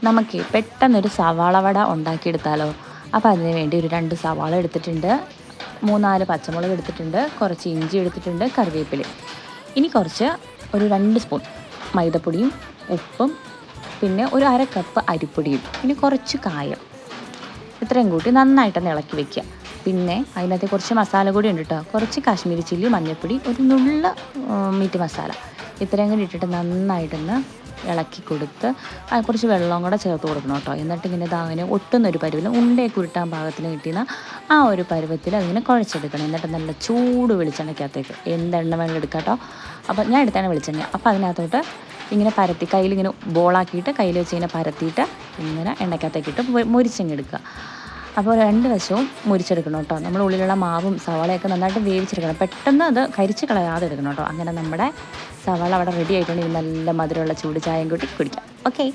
നമുക്ക് പെട്ടെന്നൊരു സവാള വട ഉണ്ടാക്കിയെടുത്താലോ. അപ്പോൾ അതിന് വേണ്ടി ഒരു 2 സവാള എടുത്തിട്ടുണ്ട്, 3-4 പച്ചമുളക് എടുത്തിട്ടുണ്ട്, കുറച്ച് ഇഞ്ചി എടുത്തിട്ടുണ്ട്, കറിവേപ്പില. ഇനി കുറച്ച് ഒരു 2 സ്പൂൺ മൈദപ്പൊടിയും ഉപ്പും പിന്നെ ഒരു 1/2 കപ്പ് അരിപ്പൊടിയും പിന്നെ കുറച്ച് കായം, ഇത്രയും കൂട്ടി നന്നായിട്ടൊന്ന് ഇളക്കി വെക്കുക. പിന്നെ അതിനകത്ത് കുറച്ച് മസാല കൂടി ഉണ്ട് കേട്ടോ. കുറച്ച് കാശ്മീരി ചില്ലി, മഞ്ഞൾപ്പൊടി, ഒരു നുള്ള മീറ്റ് മസാല, ഇത്രയും കൂടി ഇട്ടിട്ട് നന്നായിട്ടൊന്ന് ഇളക്കി കൊടുത്ത് കുറച്ച് വെള്ളം കൂടെ ചേർത്ത് കൊടുക്കണം കേട്ടോ. എന്നിട്ട് ഇങ്ങനെ അതിന് ഒട്ടുന്നൊരു പരുവിൽ ഉണ്ടയൊക്കെ ഉരുട്ടാൻ പാകത്തിന് കിട്ടിയ ആ ഒരു പരുവത്തിൽ അതിങ്ങനെ കുഴച്ചെടുക്കണം. എന്നിട്ട് നല്ല ചൂട് വെളിച്ചെണ്ണയ്ക്കകത്തേക്ക് എന്തെണ്ണ വേണം എടുക്കാം കേട്ടോ. അപ്പോൾ ഞാൻ എടുത്താണ് വെളിച്ചെണ്ണ. അപ്പോൾ അതിനകത്തോട്ട് ഇങ്ങനെ പരത്തി കയ്യിലിങ്ങനെ ബോളാക്കിയിട്ട് കയ്യിൽ വെച്ച് ഇങ്ങനെ പരത്തിയിട്ട് ഇങ്ങനെ എണ്ണയ്ക്കകത്തേക്കിട്ട് മുരിച്ചെടുക്കുക. അപ്പോൾ 2 വശവും മുരിച്ചെടുക്കണം കേട്ടോ. നമ്മൾ ഉള്ളിലുള്ള മാവും സവാളയൊക്കെ നന്നായിട്ട് വേവിച്ചെടുക്കണം. പെട്ടെന്ന് അത് കരിച്ച് കളയാതെ എടുക്കണം കേട്ടോ. അങ്ങനെ നമ്മുടെ സവാള അവിടെ റെഡി ആയിട്ടുണ്ടെങ്കിൽ നല്ല മധുരമുള്ള ചൂട് ചായയും കൂട്ടി കുടിക്കാം. ഓക്കെ.